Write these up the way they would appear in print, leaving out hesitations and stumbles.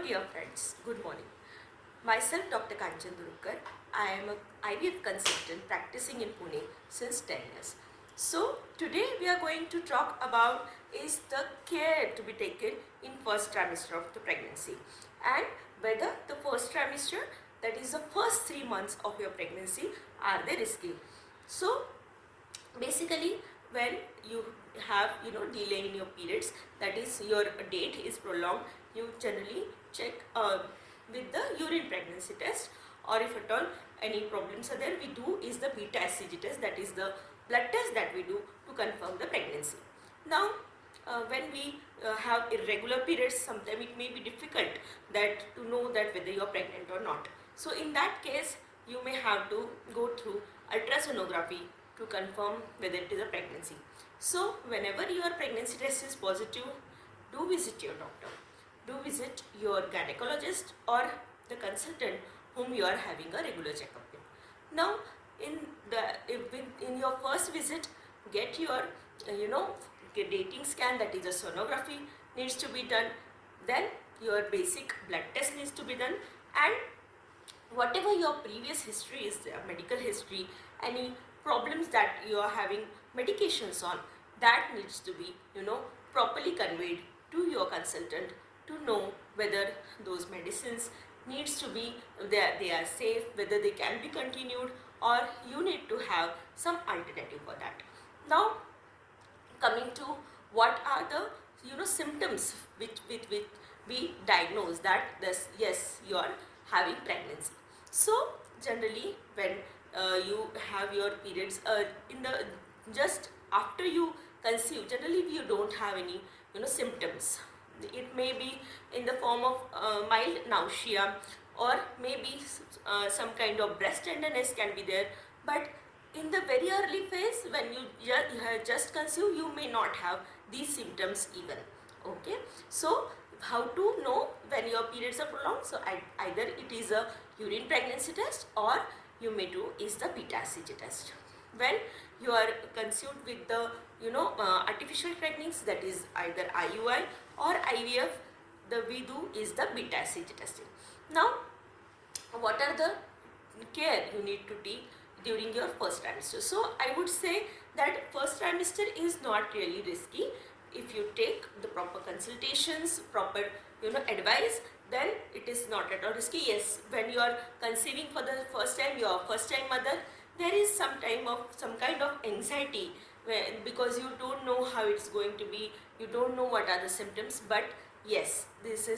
dear friends, good morning. Myself Dr. Kanchan Durukar. I am an IVF consultant practicing in Pune since 10 years. So today we are going to talk about is the care to be taken in first trimester of the pregnancy and whether the first trimester, that is the first 3 months of your pregnancy, are they risky. So basically when you have delay in your periods, that is your date is prolonged, you generally check with the urine pregnancy test, or if at all any problems are there, we do is the beta hCG test, that is the blood test that we do to confirm the pregnancy. Now when we have irregular periods, sometimes it may be difficult that to know that whether you are pregnant or not. So in that case you may have to go through ultrasonography to confirm whether it is a pregnancy. So whenever your pregnancy test is positive, do visit your doctor, do visit your gynecologist or the consultant whom you are having a regular checkup with. Now in your first visit, get your dating scan, that is a sonography needs to be done, then your basic blood test needs to be done, and whatever your previous history is there, medical history, any problems that you are having medications on, that needs to be properly conveyed to your consultant to know whether those medicines needs to be they are safe, whether they can be continued, or you need to have some alternative for that. Now coming to what are the symptoms which we diagnose that this, yes, you are having pregnancy. So generally when you have your periods in the just after you conceive, generally you don't have any symptoms. It may be in the form of mild nausea, or maybe some kind of breast tenderness can be there, but in the very early phase when you have just conceived, you may not have these symptoms even. Okay, so how to know when your periods are prolonged? So either it is a urine pregnancy test, or you may do is the beta hCG test. When you are conceived with the artificial pregnancy, that is either IUI or IVF, the we do is the beta hCG testing. Now what are the care you need to take during your first trimester? So I would say that first trimester is not really risky. If you take the proper consultations, proper advice, then it is not at all risky. Yes, when you are conceiving for the first time, you are first time mother, there is some kind of anxiety because you don't know how it's going to be, you don't know what are the symptoms. But yes, this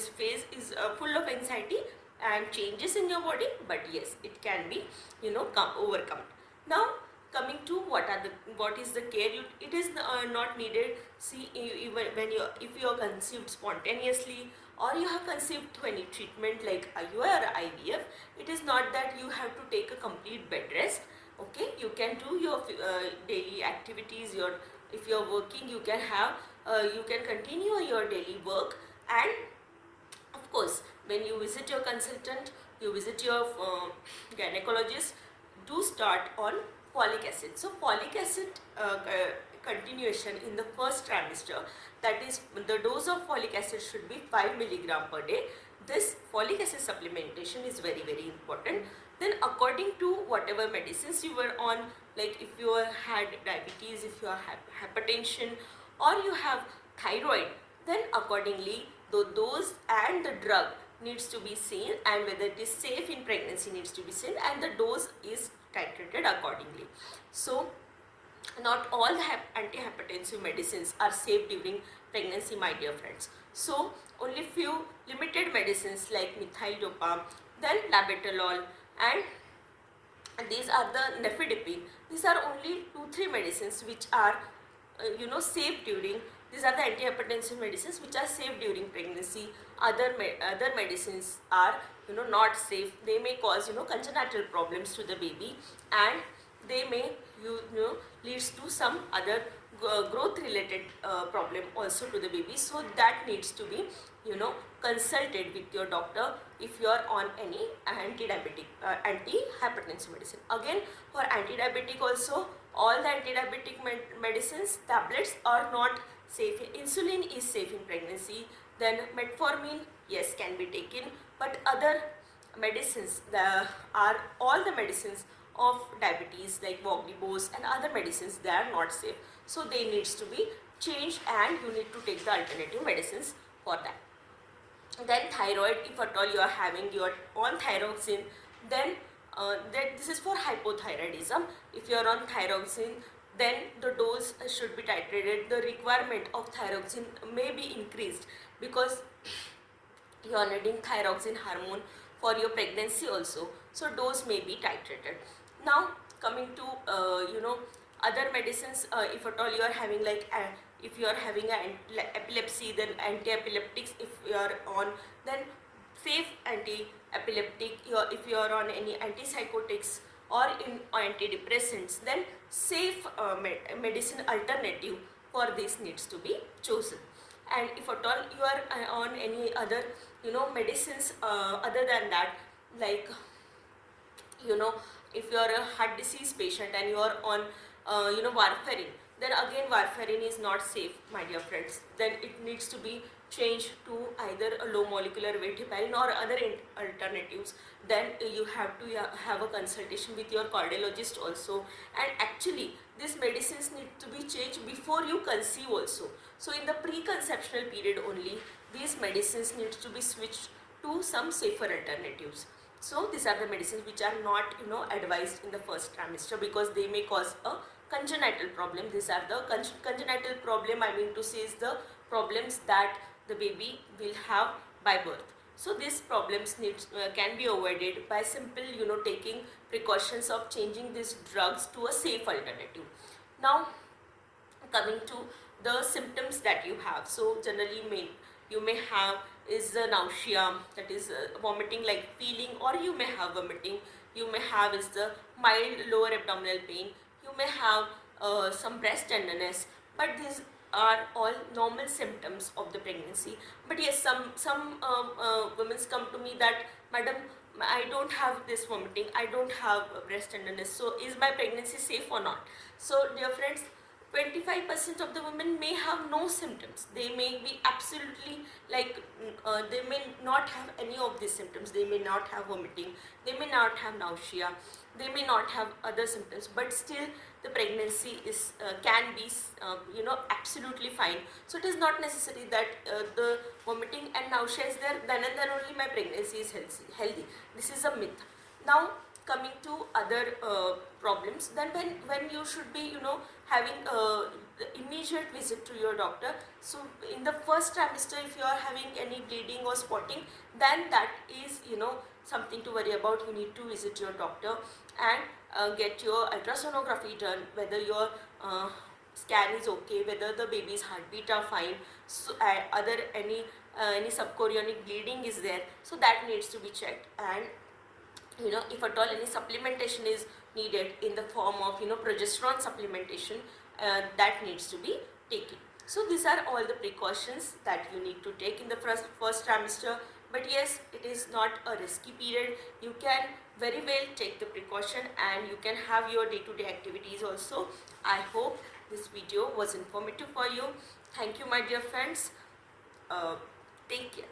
phase is full of anxiety and changes in your body, but yes, it can be overcome. Now coming to what is the care, it is not needed. See, even when if you are conceived spontaneously, or you have conceived through any treatment like IUI or IVF, it is not that you have to take a complete bed rest. Okay, you can do your daily activities, if you are working, you can have you can continue your daily work. And of course when you visit your consultant, you visit your gynecologist, do start on folic acid. So folic acid continuation in the first trimester, that is the dose of folic acid should be 5 milligram per day. This folic acid supplementation is very important. Then according to whatever medicines you were on, like if you had diabetes, if you have hypertension, or you have thyroid, then accordingly the dose and the drug needs to be seen, and whether it is safe in pregnancy needs to be seen, and the dose is titrated accordingly. So not all the antihypertensive medicines are safe during pregnancy, my dear friends. So only few limited medicines like methyl-dopam, then labetalol, and these are the nifedipine. These are only 2-3 medicines which are safe during, these are the antihypertensive medicines which are safe during pregnancy. Other medicines are not safe. They may cause congenital problems to the baby, and they may leads to some other growth related problem also to the baby. So that needs to be consulted with your doctor if you are on any anti-hypertensive medicine. Again, for anti-diabetic also, all the anti-diabetic medicines tablets are not safe. Insulin is safe in pregnancy, Then metformin, yes, can be taken, but other medicines, are all the medicines of diabetes like Voglibos and other medicines, they are not safe. So they needs to be changed and you need to take the alternative medicines for that. Then thyroid, if at all you are having your on thyroxine, then this is for hypothyroidism. If you are on thyroxine, then the dose should be titrated. The requirement of thyroxine may be increased because you are needing thyroxine hormone for your pregnancy also, so dose may be titrated. Now coming to other medicines, if at all you are having like if you are having epilepsy, then anti-epileptics if you are on, then safe anti-epileptic. If you are on any antipsychotics or in antidepressants, then safe medicine alternative for this needs to be chosen. And if at all you are on any other medicines other than that, like if you are a heart disease patient and you are on warfarin, then again warfarin is not safe, my dear friends. Then it needs to be changed to either a low molecular weight heparin or other alternatives. Then you have to have a consultation with your cardiologist also. And actually these medicines need to be changed before you conceive also. So in the preconceptional period only, these medicines need to be switched to some safer alternatives. So these are the medicines which are not advised in the first trimester because they may cause a congenital problem. These are the congenital problem, I mean to say, is the problems that the baby will have by birth. So these problems can be avoided by simple taking precautions of changing these drugs to a safe alternative. Now coming to the symptoms that you have, so generally you may have is the nausea, that is vomiting like feeling, or you may have vomiting. You may have is the mild lower abdominal pain. You may have some breast tenderness, but these are all normal symptoms of the pregnancy. But yes, some women come to me that, madam, I don't have this vomiting, I don't have breast tenderness, so is my pregnancy safe or not? So dear friends, 25% of the women may have no symptoms. They may be absolutely like they may not have any of these symptoms. They may not have vomiting, they may not have nausea, they may not have other symptoms, but still the pregnancy is can be absolutely fine. So it is not necessary that the vomiting and nausea is there, then and then only my pregnancy is healthy. This is a myth. Now coming to other problems, then when you should be having immediate visit to your doctor. So in the first trimester, if you are having any bleeding or spotting, then that is something to worry about. You need to visit your doctor and get your ultrasonography done, whether your scan is okay, whether the baby's heartbeat are fine, so other any subchorionic bleeding is there, so that needs to be checked. And if at all any supplementation is needed in the form of progesterone supplementation, that needs to be taken. So these are all the precautions that you need to take in the first trimester. But yes, it is not a risky period. You can very well take the precaution and you can have your day-to-day activities also. I hope this video was informative for you. Thank you, my dear friends. Take care.